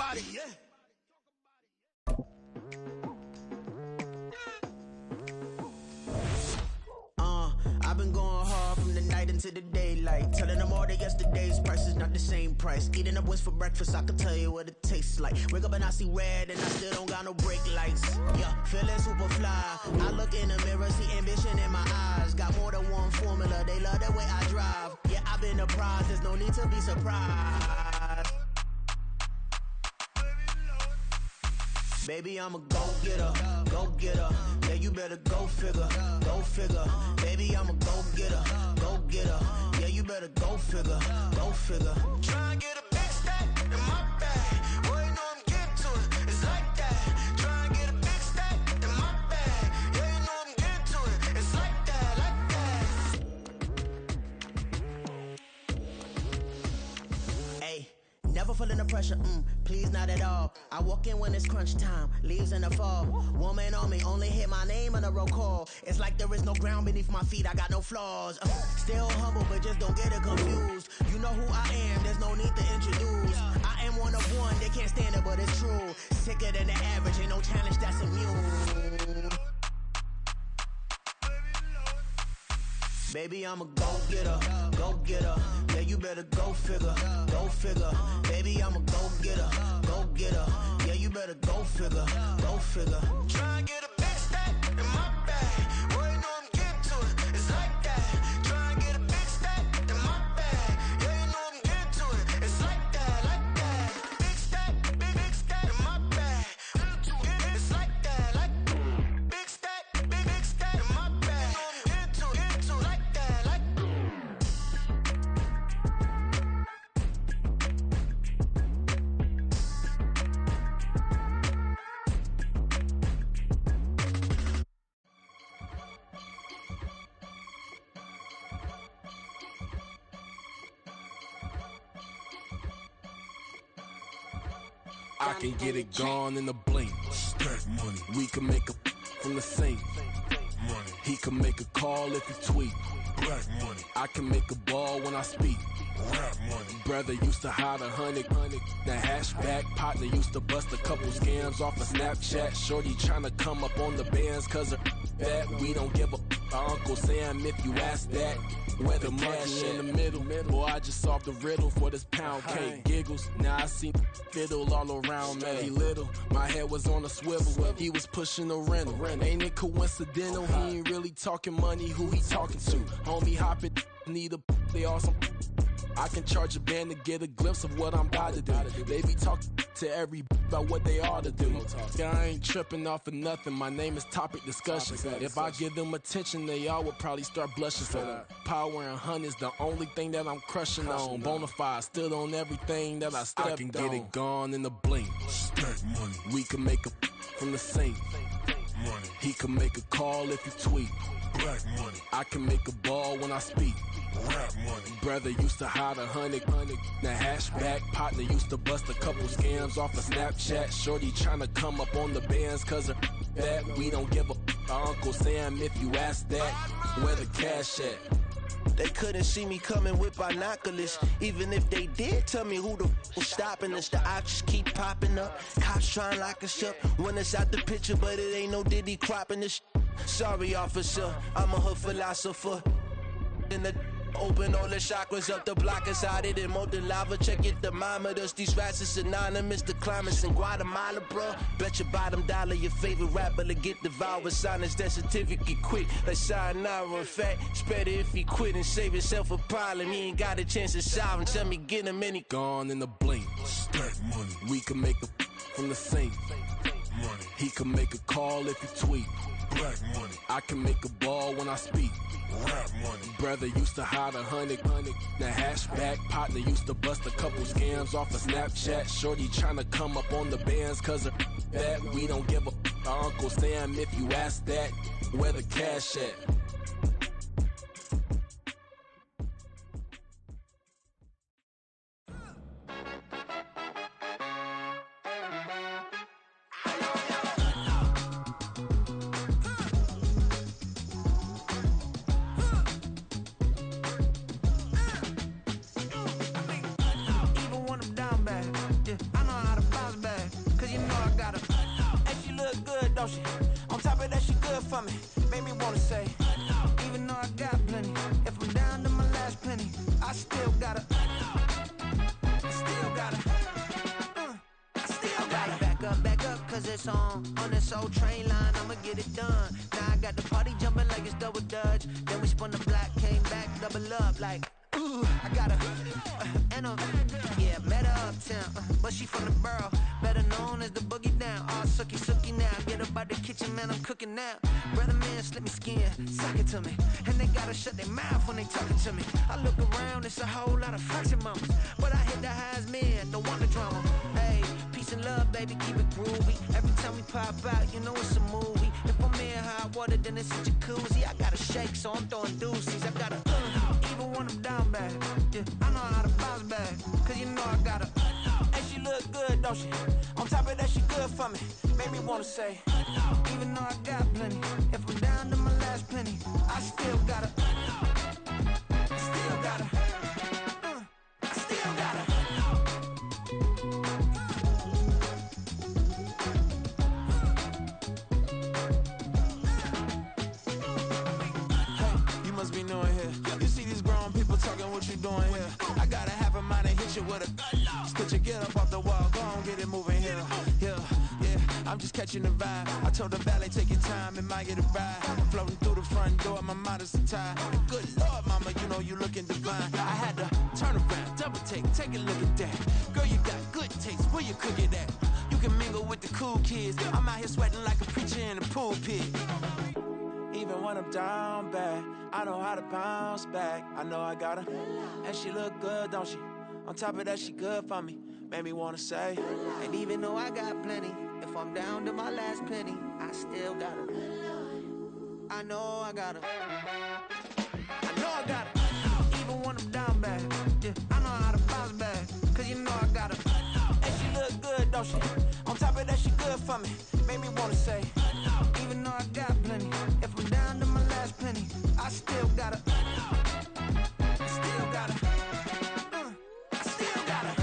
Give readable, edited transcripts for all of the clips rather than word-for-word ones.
about it, yeah. I've been going hard from the night into the daylight, telling them all that yesterday's price is not the same price. Eating up what's for breakfast, I can tell you what it tastes like. Wake up and I see red and I still don't got no brake lights. Yeah, feeling super fly. I look in the mirror, see ambition in my eyes. Got more than one formula, they love the way I drive. Yeah, I've been a prize, there's no need to be surprised. Baby, I'm a go-getter, go-getter. Yeah, you better go figure, go figure. Baby, I'm a go-getter, go-getter. Yeah, you better go figure, go figure. Try and get a big stack in my bag. Boy, you know I'm getting to it, it's like that. Try and get a big stack in my bag. Yeah, you know I'm getting to it, it's like that, like that. Hey. Never feeling the pressure, please not at all. I walk in when it's crunch time, leaves in the fall. Woman on me, only hit my name on a roll call. It's like there is no ground beneath my feet, I got no flaws. Still humble, but just don't get it confused. You know who I am, there's no need to introduce. I am one of one, they can't stand it, but it's true. Sicker than the average, ain't no challenge that's immune. Baby, I'm a go-getter, go-getter. Yeah, you better go figure, go figure. Baby, I'm a go-getter, go-getter. Yeah, you better go figure, go figure. Try and get a big stack in my bag. Boy, you know I'm getting to it, it's like that. Try and get a big stack in my bag. Yeah, you know I'm getting to it, it's like that, like that. Big stack in my bag. It's like that, like big stack in my bag. You know I'm getting to it, like that, like. I can get it gone in a blink. Stack money. We can make a from the sink. Money. He can make a call if he tweet. Black money. I can make a ball when I speak. Rap money. Brother used to hide 100. The hashback partner used to bust a couple scams off of Snapchat. Shorty tryna come up on the bands cause of that. We don't give a Uncle Sam if you ask that. Where the money in the middle. Boy, I just solved the riddle for this pound cake. Giggles, now I see fiddle all around me. He little, my head was on a swivel. He was pushing a rental. Ain't it coincidental? He ain't really talking money, who he talking to? Homie hopping, need a they awesome. I can charge a band to get a glimpse of what I'm about to do. They be talking to every about what they ought to do. Yeah, I ain't tripping off of nothing. My name is Topic Discussion. If I give them attention, they all would probably start blushing. So power and hunt is the only thing that I'm crushing on. Bonafide, stood on everything that I stepped on. I can get it gone in a blink. Stack money. We can make a from the sink. Money. He can make a call if he tweet. Black money. I can make a ball when I speak. Rap money. Brother used to hide 100. The hashback partner used to bust a couple scams off of Snapchat. Shorty tryna come up on the bands cause of that. We don't give a Uncle Sam if you ask that. Where the cash at? They couldn't see me coming with binoculars. Even if they did, tell me who the was stopping us. The options keep popping up. Cops trying to lock us up. When it's out the picture, but it ain't no Diddy cropping this. Sorry, officer, I'm a hood philosopher. In the open all the chakras up the block inside it and molten lava. Check your thermometers. These rats is anonymous. The climates in Guatemala, bro. Bet your bottom dollar your favorite rapper to get devoured. Sign his death certificate quick. Like sayonara. In fact, it's better if he quit and save himself a problem. He ain't got a chance to solve him. Tell me get him any gone in a blink. Stack money. We can make a from the sink. Money. He can make a call if he tweet. Black money. I can make a ball when I speak. Rap money. Brother used to hide 100. The hashback partner used to bust a couple scams off of Snapchat. Shorty tryna come up on the bands cause of that. We don't give a Uncle Sam if you ask that. Where the cash at? it's on this old train line, I'ma get it done. Now I got the party jumping like it's double dutch. Then we spun the block, came back, double up like, ooh, I got her, and yeah, met her uptown, but she from the borough, better known as the boogie down. All sookie now, get up out the kitchen, man, I'm cooking now. Brother man, slip me skin, suck it to me, and they gotta shut their mouth when they talking to me. I look around, it's a whole lot of flirting mamas, but I hit the highs, man, don't want the drama. Hey, peace and love, baby, keep it groovy. Every time we pop out, you know it's a movie. If I'm in hot water, then it's a jacuzzi. I gotta shake, so I'm throwing deuces. I gotta, even when I'm down bad, yeah, I know how to bounce back, cause you know I gotta, and she look good, don't she? On top of that, she good for me, made me wanna say, even though I got plenty, if I'm down to my last penny, I still gotta, I still gotta, I still gotta. Hey, you must be new in here. You see these grown people talking, what you doing here? I gotta have a mind and hit you with a stitch you, get up off the wall, go on, get it moving here. Yeah, I'm just catching the vibe. I told the valet, take your time, it might get a ride. Floating through the front door, my modest attire. Good Lord, mama, you know you looking divine. I had to turn around, double take a look at that. Girl, you got good taste, where you cook it at? You can mingle with the cool kids. I'm out here sweating like a preacher in a pool pit. Even when I'm down bad, I know how to bounce back. I know I got her, and she look good, don't she? On top of that, she good for me, made me wanna say. And even though I got plenty, if I'm down to my last penny, I still got her. I know I got her. I know I got her. Even when I'm down bad, yeah, I know how to bounce back, cause you know I got her. And she look good, don't she? On top of that, she good for me, made me wanna say. Even though I got plenty, if I'm down to my last penny, I still got her. I still got her. I still got her.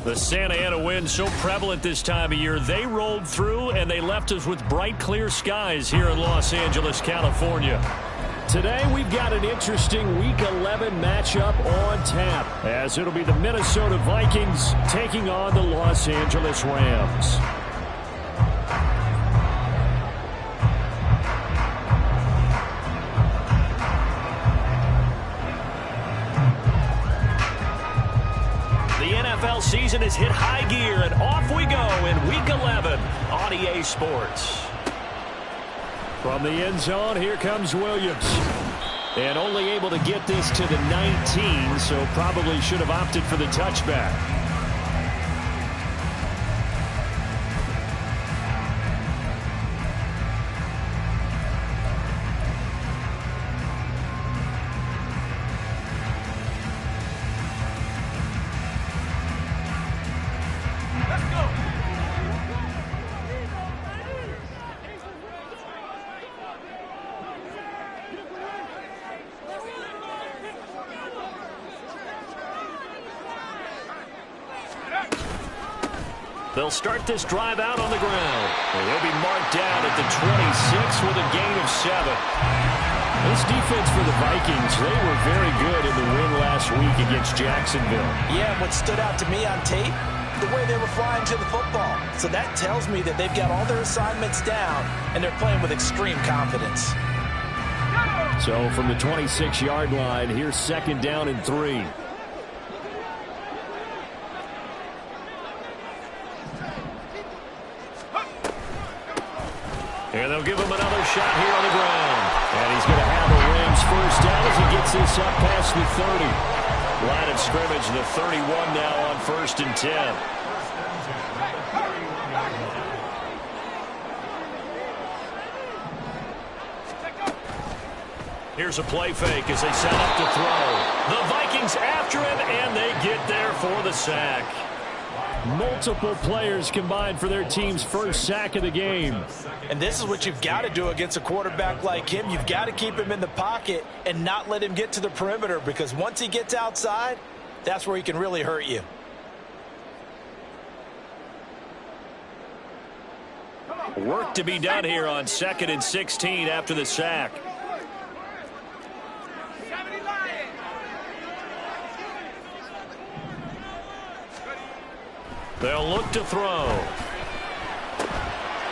The Santa Ana wind so prevalent this time of year, they rolled through and they left us with bright, clear skies here in Los Angeles, California. Today, we've got an interesting Week 11 matchup on tap, as it'll be the Minnesota Vikings taking on the Los Angeles Rams. NFL season has hit high gear, and off we go in Week 11 on EA Sports. From the end zone, here comes Williams. And only able to get this to the 19, so probably should have opted for the touchback. They'll start this drive out on the ground. And he'll be marked down at the 26 with a gain of 7. This defense for the Vikings, they were very good in the win last week against Jacksonville. Yeah, what stood out to me on tape, the way they were flying to the football. So that tells me that they've got all their assignments down, and they're playing with extreme confidence. So from the 26-yard line, here's 2nd down and 3. And they'll give him another shot here on the ground. And he's going to have a Rams first down as he gets this up past the 30. Line of scrimmage, the 31 now on 1st and 10. Here's a play fake as they set up to throw. The Vikings after him, and they get there for the sack. Multiple players combined for their team's first sack of the game. And this is what you've got to do against a quarterback like him. You've got to keep him in the pocket and not let him get to the perimeter, because once he gets outside, that's where he can really hurt you. Work to be done here on 2nd and 16 after the sack. They'll look to throw.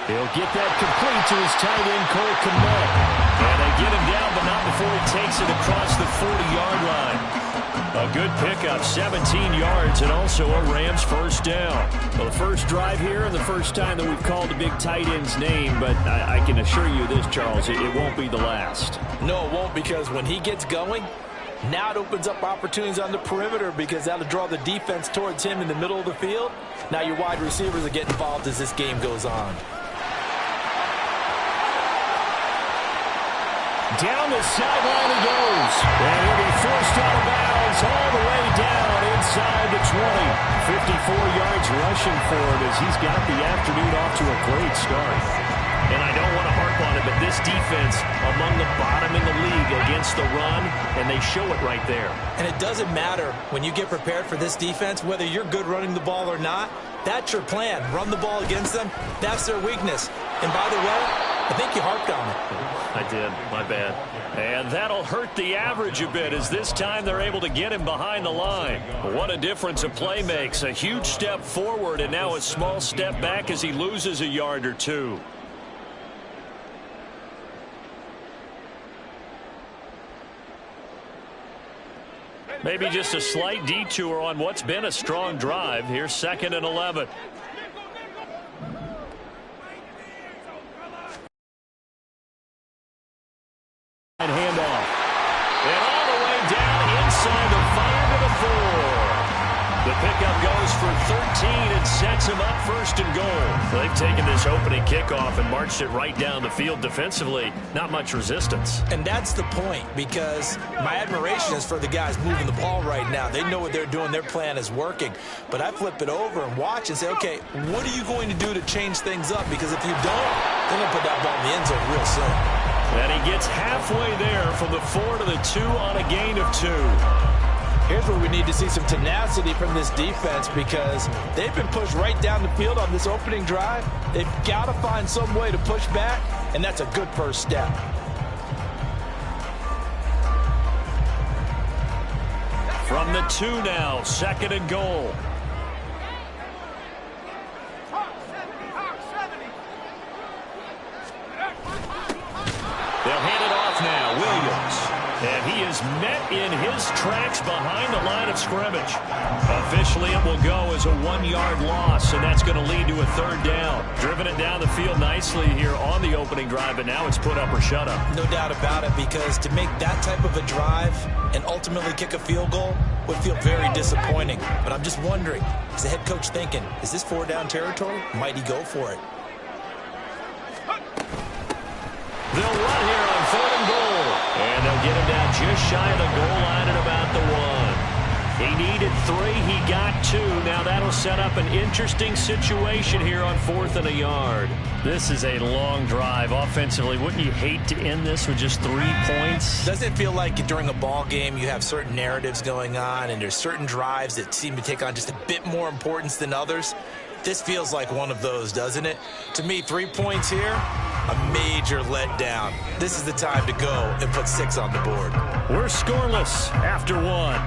He'll get that complete to his tight end, Cole Kmet. And they get him down, but not before he takes it across the 40-yard line. A good pickup, 17 yards, and also a Rams first down. Well, the first drive here and the first time that we've called the big tight end's name, but I can assure you this, Charles, it won't be the last. No, it won't, because when he gets going, now it opens up opportunities on the perimeter, because that'll draw the defense towards him in the middle of the field. Now your wide receivers are getting involved as this game goes on. Down the sideline he goes. And he'll be forced out of bounds all the way down inside the 20. 54 yards rushing for him as he's got the afternoon off to a great start. And I don't want to harp on it, but this defense among the bottom in the league against the run, and they show it right there. And it doesn't matter when you get prepared for this defense, whether you're good running the ball or not. That's your plan. Run the ball against them. That's their weakness. And by the way, I think you harped on it. I did. My bad. And that'll hurt the average a bit, as this time they're able to get him behind the line. What a difference a play makes. A huge step forward and now a small step back as he loses a yard or two. Maybe just a slight detour on what's been a strong drive. Here's 2nd and 11. And handoff. And all the way down inside the 5 to the 4. The pickup goes for 13 and sets him up 1st and goal. They've taken this opening kickoff and marched it right down the field defensively. Not much resistance. And that's the point, because my admiration is for the guys moving the ball right now. They know what they're doing. Their plan is working. But I flip it over and watch and say, okay, what are you going to do to change things up? Because if you don't, they're going to put that ball in the end zone real soon. And he gets halfway there from the 4 to the 2 on a gain of 2. Here's where we need to see some tenacity from this defense, because they've been pushed right down the field on this opening drive. They've got to find some way to push back, and that's a good first step. From the 2 now, 2nd and goal. They'll hand it off now. Williams. And he is is met in his tracks behind the line of scrimmage. Officially, it will go as a 1-yard loss, and that's going to lead to a 3rd down. Driven it down the field nicely here on the opening drive, but now it's put up or shut up. No doubt about it, because to make that type of a drive and ultimately kick a field goal would feel very disappointing. But I'm just wondering, is the head coach thinking, is this 4-down territory? Might he go for it? They'll run here on 4th and goal. And they'll get him down just shy of the goal line at about the 1. He needed 3. He got 2. Now that'll set up an interesting situation here on 4th and a yard. This is a long drive offensively. Wouldn't you hate to end this with just 3 points? Doesn't it feel like during a ball game you have certain narratives going on and there's certain drives that seem to take on just a bit more importance than others? This feels like one of those, doesn't it? To me, 3 points here, a major letdown. This is the time to go and put 6 on the board. We're scoreless after 1.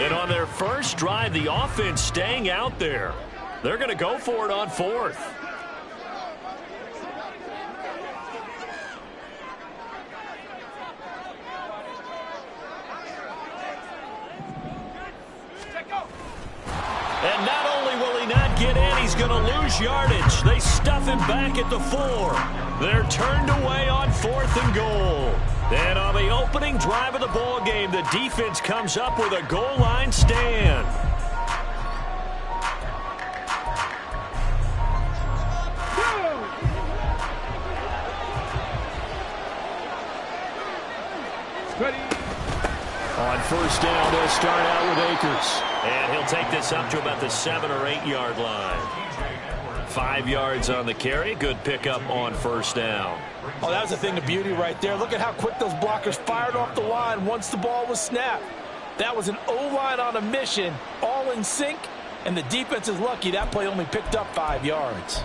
And on their first drive, the offense staying out there. They're going to go for it on 4th. And not only will he not get in, he's going to lose yardage. They stuff him back at the 4. They're turned away on 4th and goal. And on the opening drive of the ball game, the defense comes up with a goal line stand. On 1st down, they'll start out with Akers. And he'll take this up to about the 7 or 8 yard line. 5 yards on the carry. Good pickup on 1st down. Oh, that was a thing of beauty right there. Look at how quick those blockers fired off the line once the ball was snapped. That was an O-line on a mission, all in sync, and the defense is lucky that play only picked up 5 yards.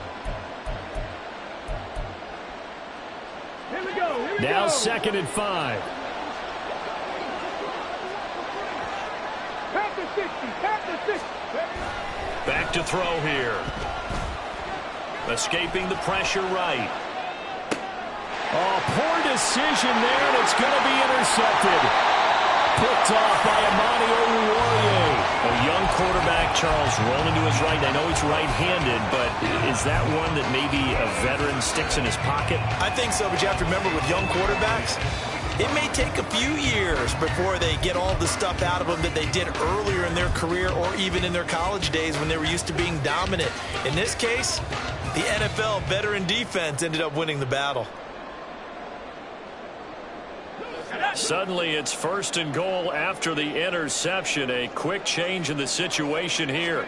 Here we go. Now 2nd and 5. Back to 60. Back to 60. Back to throw here. Escaping the pressure right. Oh, poor decision there, and it's going to be intercepted. Picked off by Amani Oruwariye. A young quarterback, Charles, rolling to his right. I know he's right-handed, but is that one that maybe a veteran sticks in his pocket? I think so, but you have to remember with young quarterbacks, it may take a few years before they get all the stuff out of them that they did earlier in their career or even in their college days when they were used to being dominant. In this case, the NFL veteran defense ended up winning the battle. Suddenly it's 1st and goal after the interception. A quick change in the situation here.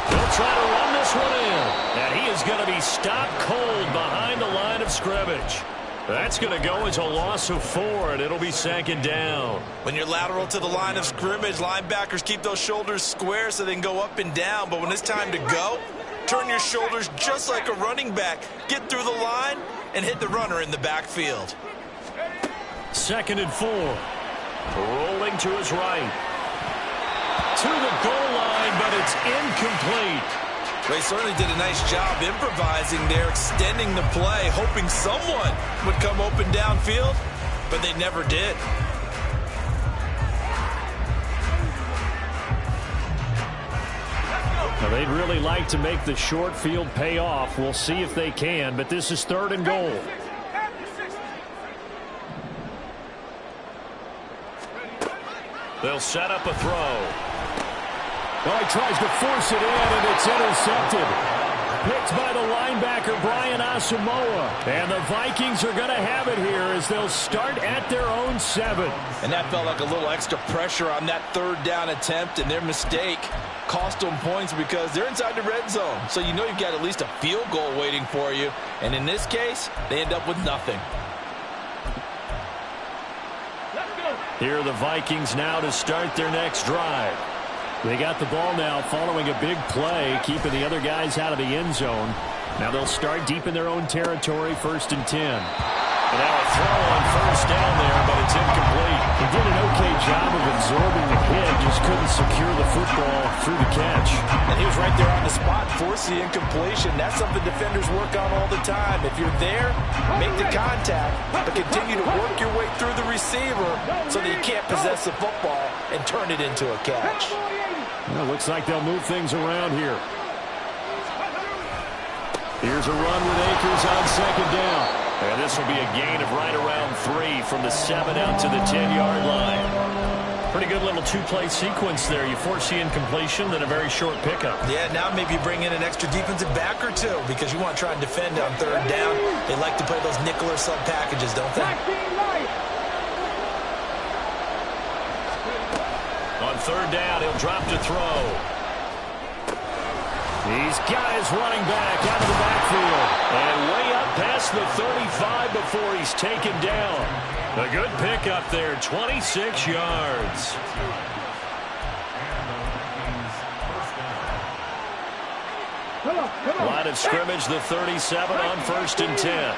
They'll try to run this one in. And he is going to be stopped cold behind the line of scrimmage. That's going to go as a loss of 4, and it'll be 2nd down. When you're lateral to the line of scrimmage, linebackers keep those shoulders square so they can go up and down. But when it's time to go, turn your shoulders just like a running back. Get through the line and hit the runner in the backfield. 2nd and 4. Rolling to his right. To the goal line, but it's incomplete. They certainly did a nice job improvising there, extending the play, hoping someone would come open downfield, but they never did. Now, they'd really like to make the short field pay off. We'll see if they can, but this is 3rd and goal. They'll set up a throw. Oh, he tries to force it in, and it's intercepted. Picked by the linebacker, Brian Asamoah. And the Vikings are going to have it here as they'll start at their own 7. And that felt like a little extra pressure on that 3rd down attempt, and their mistake cost them points because they're inside the red zone. So you know you've got at least a field goal waiting for you. And in this case, they end up with nothing. Here are the Vikings now to start their next drive. They got the ball now following a big play, keeping the other guys out of the end zone. Now they'll start deep in their own territory, 1st and 10. And now a throw on 1st down there, but it's incomplete. He did an okay job of absorbing the hit, just couldn't secure the football through the catch. And he was right there on the spot, forced the incompletion. That's something defenders work on all the time. If you're there, make the contact, but continue to work your way through the receiver so that you can't possess the football and turn it into a catch. Well, looks like they'll move things around here. Here's a run with Akers on 2nd down. And this will be a gain of right around 3 from the 7 out to the 10-yard line. Pretty good little 2-play sequence there. You force the incompletion, then a very short pickup. Yeah, now maybe bring in an extra defensive back or two because you want to try and defend on 3rd down. They like to play those nickel or sub packages, don't they? On 3rd down, he'll drop to throw. He's got his running back out of the backfield. And way up past the 35 before he's taken down. A good pickup there, 26 yards. Line of scrimmage, the 37 on 1st and 10.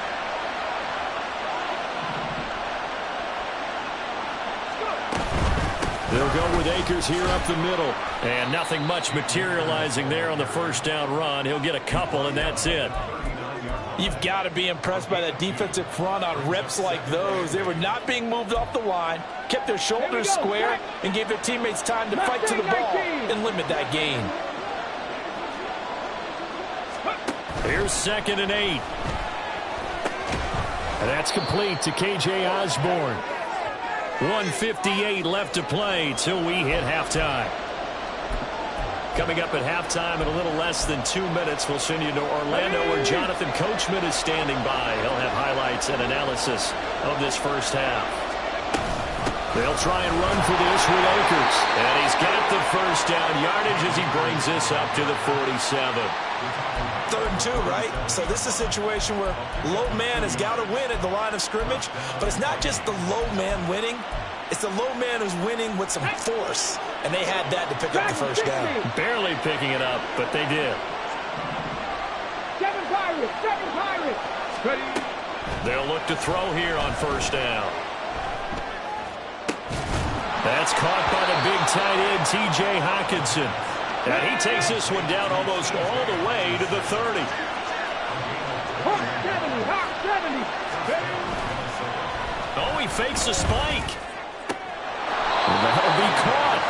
They'll go with Akers here up the middle. And nothing much materializing there on the 1st down run. He'll get a couple, and that's it. You've got to be impressed by that defensive front on reps like those. They were not being moved off the line, kept their shoulders square, and gave their teammates time to fight to the ball and limit that gain. Here's 2nd and 8. And that's complete to K.J. Osborne. 1:58 left to play till we hit halftime. Coming up at halftime in a little less than 2 minutes, we'll send you to Orlando where Jonathan Coachman is standing by. He'll have highlights and analysis of this first half. They'll try and run for this with Akers. And he's got the 1st down yardage as he brings this up to the 47. 3rd and 2, right? So this is a situation where low man has got to win at the line of scrimmage, but it's not just the low man winning. It's the low man who's winning with some force, and they had that to pick up the 1st down. Barely picking it up, but they did. 7 Pirates. Ready. They'll look to throw here on 1st down. That's caught by the big tight end, T.J. Hockenson. And he takes this one down almost all the way to the 30. Hawk 70. Oh, he fakes the spike. And that'll be caught.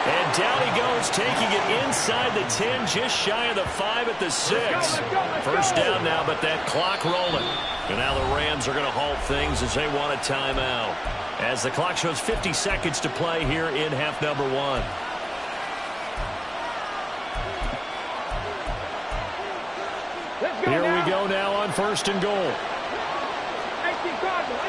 And down he goes, taking it inside the 10, just shy of the 5 at the 6. 1st down now, but that clock rolling. And now the Rams are going to halt things as they want a timeout. As the clock shows 50 seconds to play here in half number 1. Here we go now on 1st and goal. 18 Cardinals.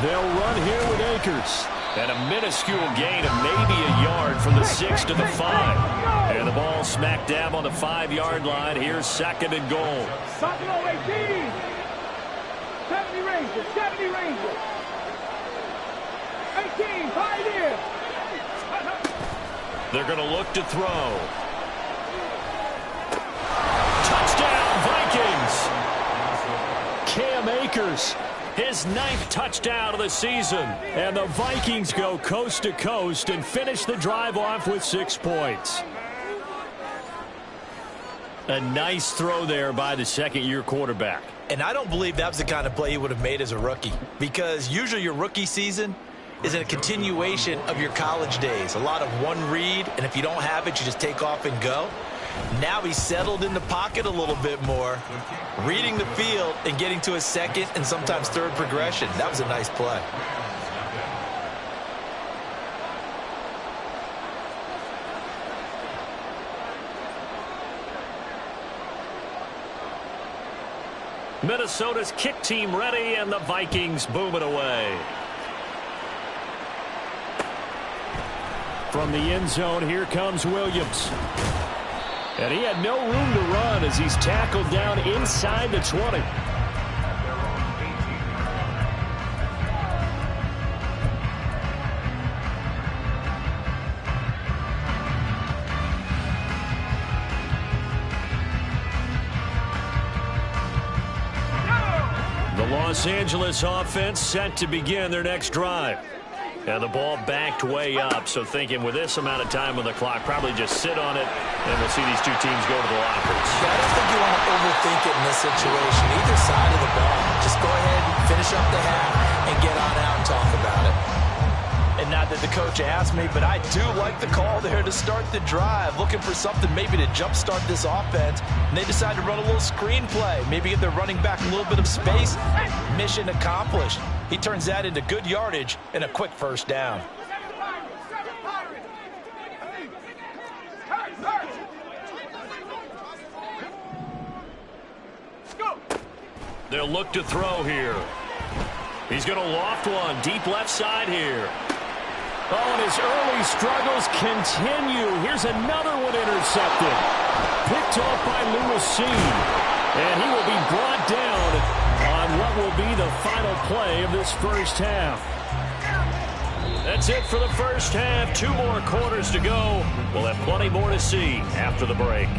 They'll run here with Akers. And a minuscule gain of maybe a yard from the 6 to the 5. And the ball smack dab on the 5-yard line. Here's 2nd and goal. 18. 70 Rangers. 18, Pioneer. They're going to look to throw. Touchdown, Vikings! Cam Akers, his 9th touchdown of the season. And the Vikings go coast to coast and finish the drive off with 6 points. A nice throw there by the 2nd-year quarterback. And I don't believe that was the kind of play he would have made as a rookie, because usually your rookie season is a continuation of your college days. A lot of one read, and if you don't have it, you just take off and go. Now he's settled in the pocket a little bit more, reading the field and getting to his 2nd and sometimes 3rd progression. That was a nice play. Minnesota's kick team ready, and the Vikings boom it away. From the end zone, here comes Williams. And he had no room to run as he's tackled down inside the 20. Los Angeles offense set to begin their next drive. And the ball backed way up, so thinking with this amount of time on the clock, probably just sit on it, and we'll see these two teams go to the lockers. Yeah, I don't think you want to overthink it in this situation. Either side of the ball, just go ahead, finish up the half, and get on out and talk about it. And not that the coach asked me, but I do like the call there to start the drive. Looking for something maybe to jumpstart this offense. And they decide to run a little screen play. Maybe give their running back a little bit of space. Mission accomplished. He turns that into good yardage and a quick first down. They'll look to throw here. He's going to loft one deep left side here. Oh, and his early struggles continue. Here's another one intercepted. Picked off by Lewis Seed. And he will be brought down on what will be the final play of this first half. That's it for the first half. 2 more quarters to go. We'll have plenty more to see after the break.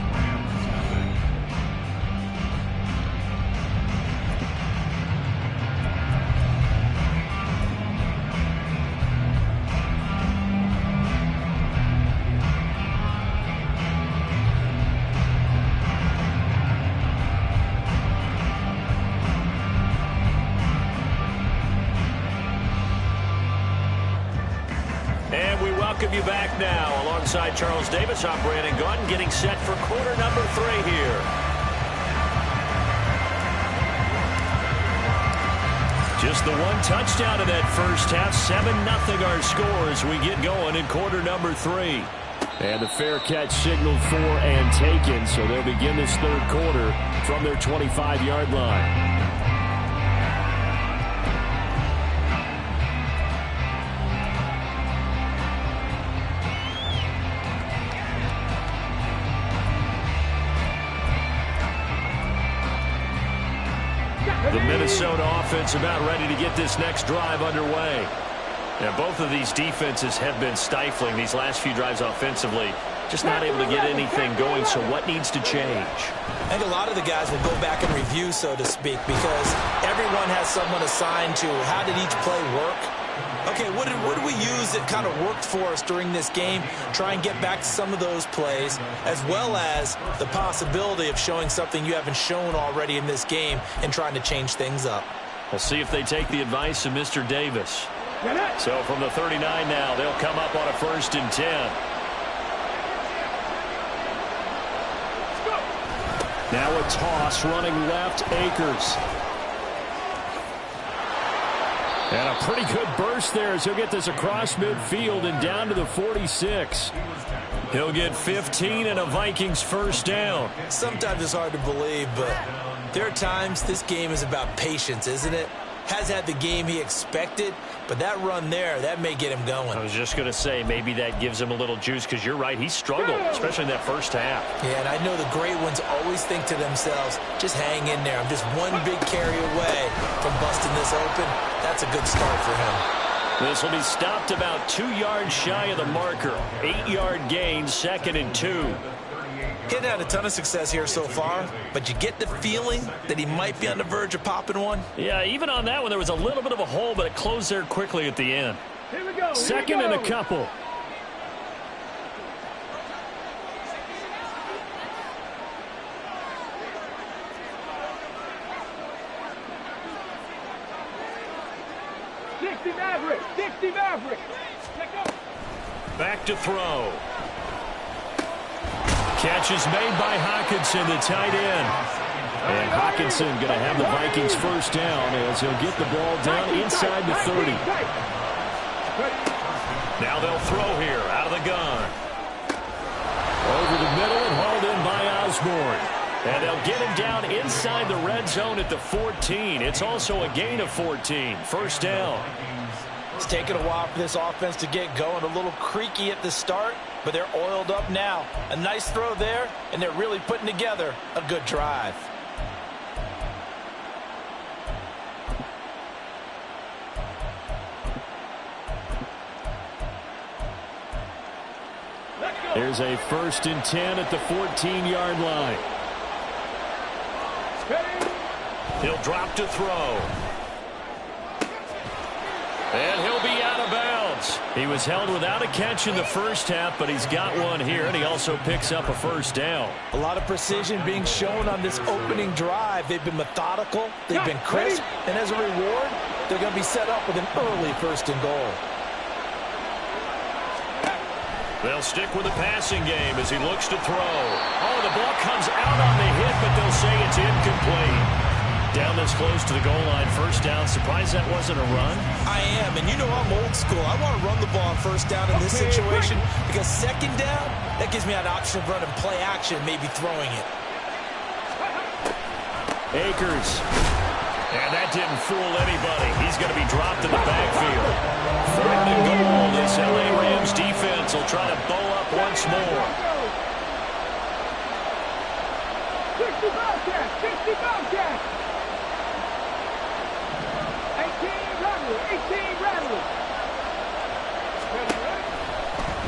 Welcome you back now. Alongside Charles Davis, I'm Brandon Gunn, getting set for quarter number 3 here. Just the one touchdown in that first half. 7-0 our score as we get going in quarter number 3. And the fair catch signaled for and taken, so they'll begin this third quarter from their 25-yard line. The Minnesota offense about ready to get this next drive underway. And both of these defenses have been stifling these last few drives offensively. Just not able to get anything going, so what needs to change? I think a lot of the guys will go back and review, so to speak, because everyone has someone assigned to how did each play work. Okay, what did we use that kind of worked for us during this game? Try and get back to some of those plays, as well as the possibility of showing something you haven't shown already in this game and trying to change things up. We'll see if they take the advice of Mr. Davis. So from the 39 now, they'll come up on a 1st and 10. Now a toss running left, Akers. And a pretty good burst there as he'll get this across midfield and down to the 46. He'll get 15 and a Vikings first down. Sometimes it's hard to believe, but there are times this game is about patience, isn't it? Has had the game he expected, but that run there, that may get him going. I was just going to say, maybe that gives him a little juice, because you're right, he struggled, especially in that first half. Yeah, and I know the great ones always think to themselves, just hang in there. I'm just one big carry away from busting this open. That's a good start for him. This will be stopped about 2 yards shy of the marker. 8-yard gain, 2nd and 2. He hadn't had a ton of success here so far, but you get the feeling that he might be on the verge of popping one. Yeah, even on that one, there was a little bit of a hole, but it closed there quickly at the end. Here we go. 2nd and a couple. Dixie Maverick. Back to throw. Catch is made by Hockenson, the tight end. And Hockenson going to have the Vikings first down as he'll get the ball down inside the 30. Now they'll throw here out of the gun. Over the middle and hauled in by Osborne. And they'll get him down inside the red zone at the 14. It's also a gain of 14. First down. It's taken a while for this offense to get going. A little creaky at the start, but they're oiled up now. A nice throw there, and they're really putting together a good drive. Here's a 1st and 10 at the 14-yard line. He'll drop to throw. And he'll be out of bounds. He was held without a catch in the first half, but he's got one here, and he also picks up a first down. A lot of precision being shown on this opening drive. They've been methodical. They've been crisp. And as a reward, they're going to be set up with an early first and goal. They'll stick with the passing game as he looks to throw. Oh, the ball comes out on the hit, but they'll say it's incomplete. Down this close to the goal line, first down. Surprised that wasn't a run? I am, and you know I'm old school. I want to run the ball on first down in this situation because second down, that gives me an option of running play action, maybe throwing it. Akers. And that didn't fool anybody. He's going to be dropped in the backfield. 4th and goal. This L.A. Rams defense will try to bow up once more. 60 Bobcats! 60 Bobcats! 18 Rattlers!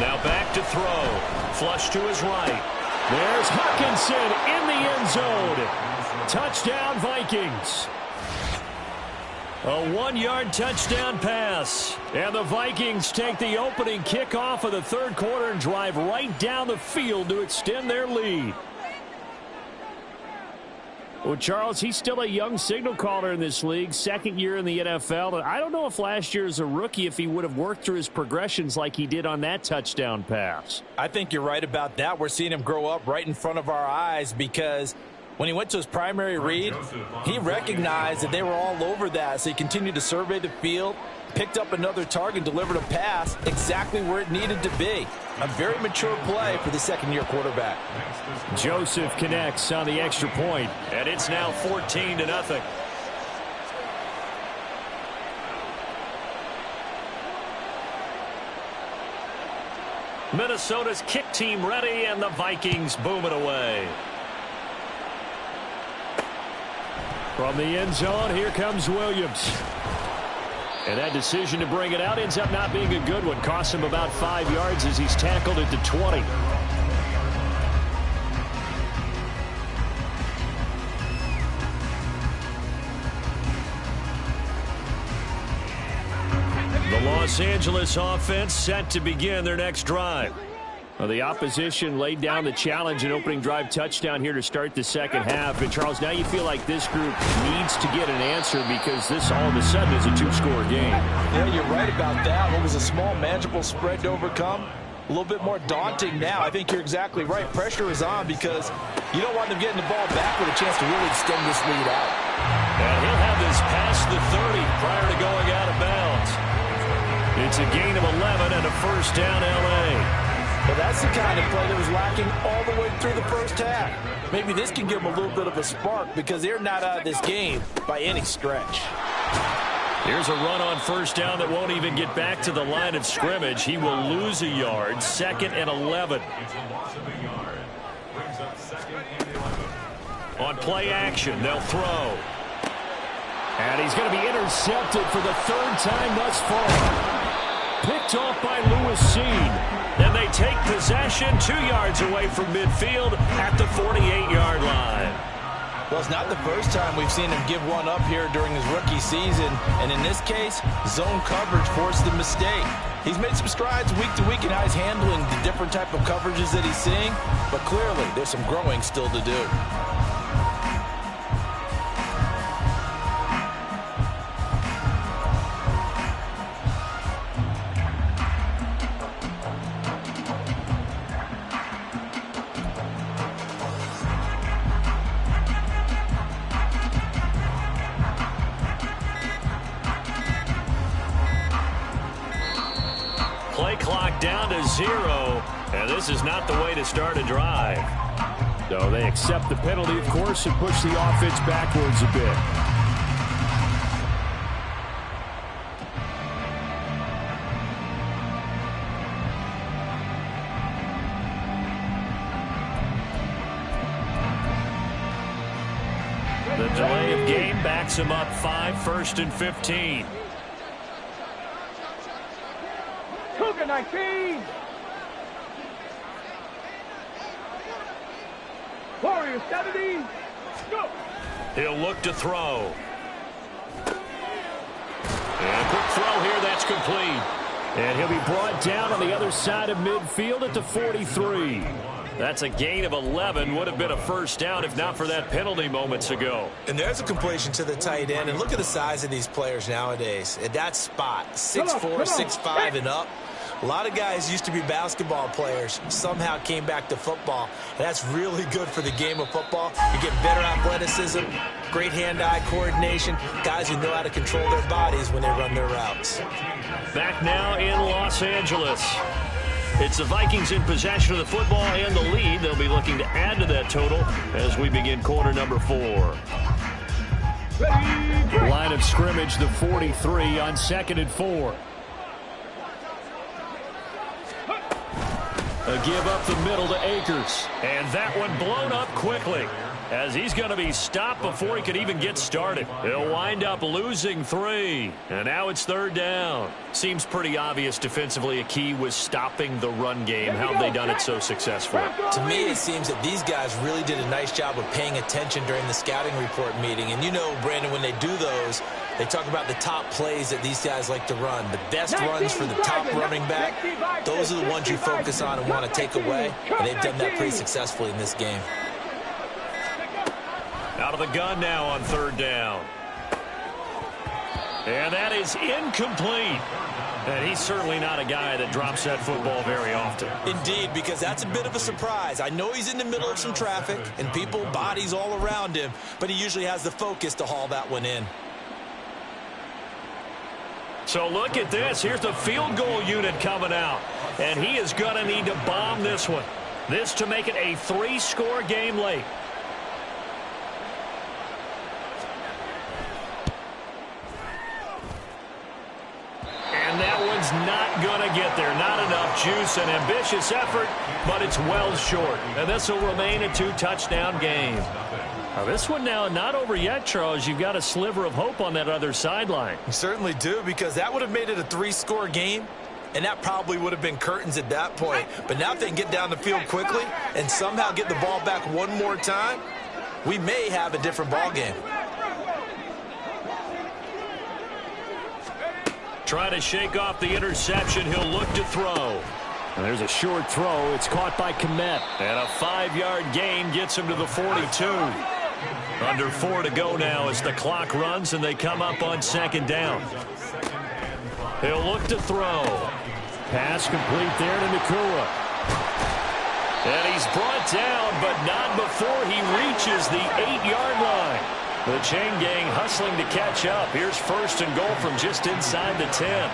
Now back to throw. Flush to his right. There's Hawkinson in the end zone. Touchdown, Vikings. A 1-yard touchdown pass. And the Vikings take the opening kickoff of the third quarter and drive right down the field to extend their lead. Well, Charles, he's still a young signal caller in this league, second year in the NFL. And I don't know if last year as a rookie, if he would have worked through his progressions like he did on that touchdown pass. I think you're right about that. We're seeing him grow up right in front of our eyes because when he went to his primary read, he recognized that they were all over that. So he continued to survey the field, picked up another target, delivered a pass exactly where it needed to be. A very mature play for the second-year quarterback. Joseph connects on the extra point, and it's now 14-0. Minnesota's kick team ready, and the Vikings boom it away. From the end zone, here comes Williams. And that decision to bring it out ends up not being a good one. Costs him about 5 yards as he's tackled at the 20. The Los Angeles offense set to begin their next drive. Well, the opposition laid down the challenge and opening drive touchdown here to start the second half. And, Charles, now you feel like this group needs to get an answer because this all of a sudden is a two-score game. Yeah, you're right about that. What was a small, manageable spread to overcome? A little bit more daunting now. I think you're exactly right. Pressure is on because you don't want them getting the ball back with a chance to really extend this lead out. And he'll have this past the 30 prior to going out of bounds. It's a gain of 11 and a first down, L.A. Well, that's the kind of play that was lacking all the way through the first half. Maybe this can give them a little bit of a spark because they're not out of this game by any stretch. Here's a run on first down that won't even get back to the line of scrimmage. He will lose a yard. 2nd and 11. On play action, they'll throw. And he's going to be intercepted for the third time thus far. Picked off by Lewis Seed. And they take possession 2 yards away from midfield at the 48-yard line. Well, it's not the first time we've seen him give one up here during his rookie season. And in this case, zone coverage forced the mistake. He's made some strides week to week in how he's handling the different type of coverages that he's seeing. But clearly, there's some growing still to do. Play clock down to 0, and this is not the way to start a drive. So they accept the penalty, of course, and push the offense backwards a bit. The delay of game backs him up 5, 1st and 15. Cougar 19. Warriors 70. Go. He'll look to throw. And a quick throw here, that's complete. And he'll be brought down on the other side of midfield at the 43. That's a gain of 11. Would have been a first down if not for that penalty moments ago. And there's a completion to the tight end. And look at the size of these players nowadays. At that spot, 6'4", 6'5", and up. A lot of guys used to be basketball players, somehow came back to football. And that's really good for the game of football. You get better athleticism, great hand-eye coordination, guys who know how to control their bodies when they run their routes. Back now in Los Angeles. It's the Vikings in possession of the football and the lead. They'll be looking to add to that total as we begin quarter number 4. Line of scrimmage, the 43 on 2nd and 4. A give up the middle to Akers. And that one blown up quickly as he's going to be stopped before he could even get started. He'll wind up losing 3. And now it's 3rd down. Seems pretty obvious defensively a key was stopping the run game. How have they done it so successfully? To me, it seems that these guys really did a nice job of paying attention during the scouting report meeting. And you know, Brandon, when they do those, they talk about the top plays that these guys like to run. The best runs for the top running back, those are the ones you focus on and want to take away. And they've done that pretty successfully in this game. Out of the gun now on 3rd down. And that is incomplete. And he's certainly not a guy that drops that football very often. Indeed, because that's a bit of a surprise. I know he's in the middle of some traffic and people, bodies all around him, but he usually has the focus to haul that one in. So look at this. Here's the field goal unit coming out. And he is going to need to bomb this one. This to make it a 3-score game late. And that one's not going to get there. Not enough juice. An ambitious effort, but it's well short. And this will remain a 2-touchdown game. Now this one now not over yet, Charles. You've got a sliver of hope on that other sideline. You certainly do, because that would have made it a 3-score game, and that probably would have been curtains at that point. But now if they can get down the field quickly and somehow get the ball back one more time, we may have a different ball game. Trying to shake off the interception. He'll look to throw. And there's a short throw. It's caught by Kmet. And a 5-yard gain gets him to the 42. Under 4 to go now as the clock runs and they come up on 2nd down. He'll look to throw. Pass complete there to Nakua. And he's brought down, but not before he reaches the 8-yard line. The chain gang hustling to catch up. Here's 1st and goal from just inside the 10.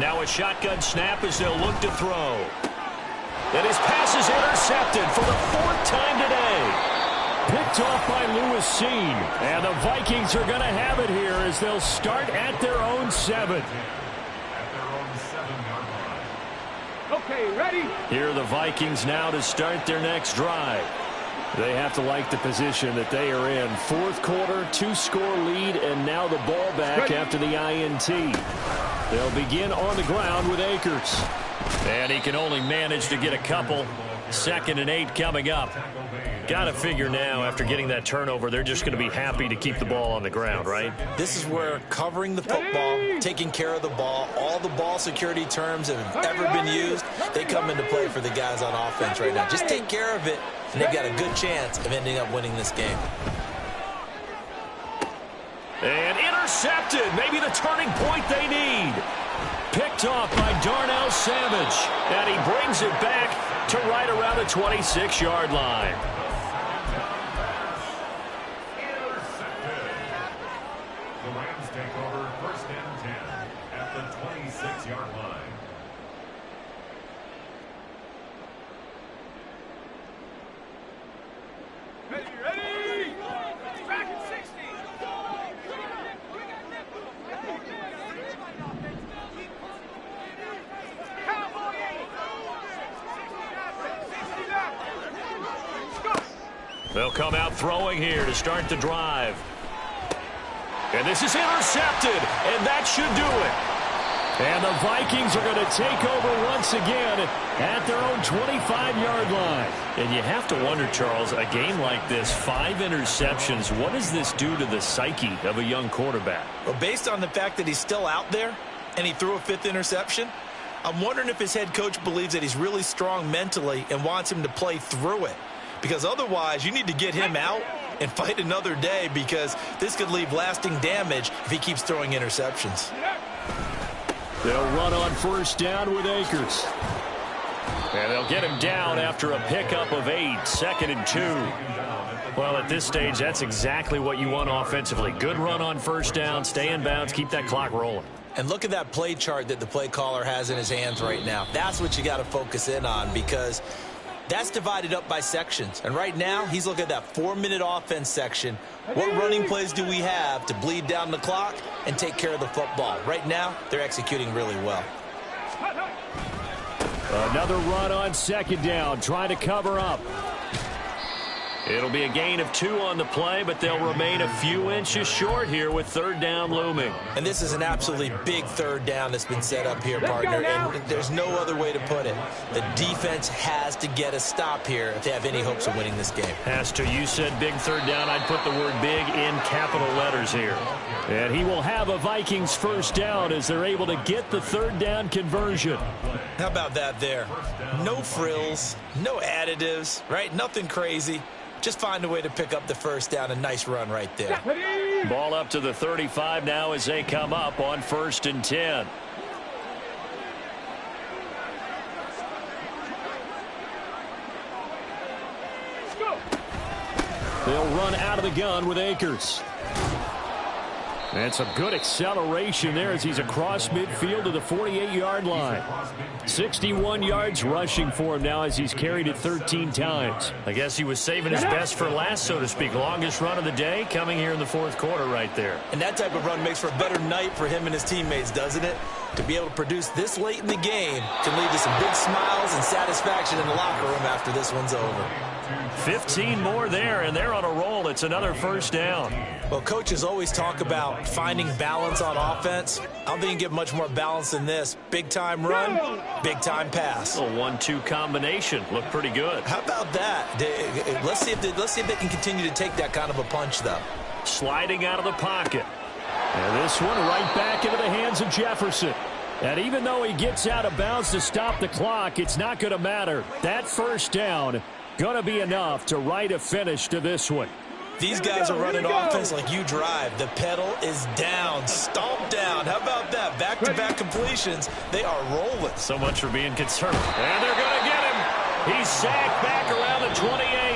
Now a shotgun snap as they'll look to throw. And his pass is intercepted for the 4th time today. Picked off by Lewis Seen. And the Vikings are going to have it here as they'll start at their own 7. Okay, ready? Here are the Vikings now to start their next drive. They have to like the position that they are in. 4th quarter, 2-score lead, and now the ball back after the INT. They'll begin on the ground with Akers. And he can only manage to get a couple. 2nd and 8 coming up. Got to figure now, after getting that turnover, they're just going to be happy to keep the ball on the ground, right? This is where covering the football, taking care of the ball, all the ball security terms that have ever been used, they come into play for the guys on offense right now. Just take care of it, and they've got a good chance of ending up winning this game. And intercepted. Maybe the turning point they need. Picked off by Darnell Savage. And he brings it back to right around the 26-yard line. The Rams take over 1st and 10 at the 26-yard line. Ready? Back at 60. They'll come out throwing here to start the drive. And this is intercepted, and that should do it. And the Vikings are going to take over once again at their own 25-yard line. And you have to wonder, Charles, a game like this, 5 interceptions, what does this do to the psyche of a young quarterback? Well, based on the fact that he's still out there and he threw a 5th interception, I'm wondering if his head coach believes that he's really strong mentally and wants him to play through it. Because otherwise, you need to get him out and fight another day, because this could leave lasting damage if he keeps throwing interceptions. They'll run on first down with Akers. And they'll get him down after a pickup of 8, 2nd and 2. Well, at this stage, that's exactly what you want offensively. Good run on first down, stay in bounds, keep that clock rolling. And look at that play chart that the play caller has in his hands right now. That's what you got to focus in on, because that's divided up by sections. And right now, he's looking at that 4-minute offense section. What running plays do we have to bleed down the clock and take care of the football? Right now, they're executing really well. Another run on 2nd down, trying to cover up. It'll be a gain of 2 on the play, but they'll remain a few inches short here with 3rd down looming. And this is an absolutely big 3rd down that's been set up here, partner, and there's no other way to put it. The defense has to get a stop here if they have any hopes of winning this game. Has to. You said big 3rd down. I'd put the word big in capital letters here. And he will have a Vikings 1st down as they're able to get the 3rd down conversion. How about that there? No frills, no additives, right? Nothing crazy. Just find a way to pick up the 1st down. A nice run right there. Ball up to the 35 now as they come up on 1st and 10. They'll run out of the gun with Akers. And some good acceleration there as he's across midfield to the 48-yard line. 61 yards rushing for him now as he's carried it 13 times. I guess he was saving his best for last, so to speak. Longest run of the day coming here in the 4th quarter right there. And that type of run makes for a better night for him and his teammates, doesn't it? To be able to produce this late in the game can lead to some big smiles and satisfaction in the locker room after this one's over. 15 more there, and they're on a roll. It's another 1st down. Well, coaches always talk about finding balance on offense. I don't think you can get much more balance than this. Big-time run, big-time pass. A 1-2 combination. Looked pretty good. How about that? Let's see if they can continue to take that kind of a punch, though. Sliding out of the pocket. And this one right back into the hands of Jefferson. And even though he gets out of bounds to stop the clock, it's not going to matter. That 1st down going to be enough to write a finish to this one. These guys are running offense like you drive. The pedal is down, stomped down. How about that? Back-to-back completions. They are rolling. So much for being conservative. And they're going to get him. He's sacked back around the 28.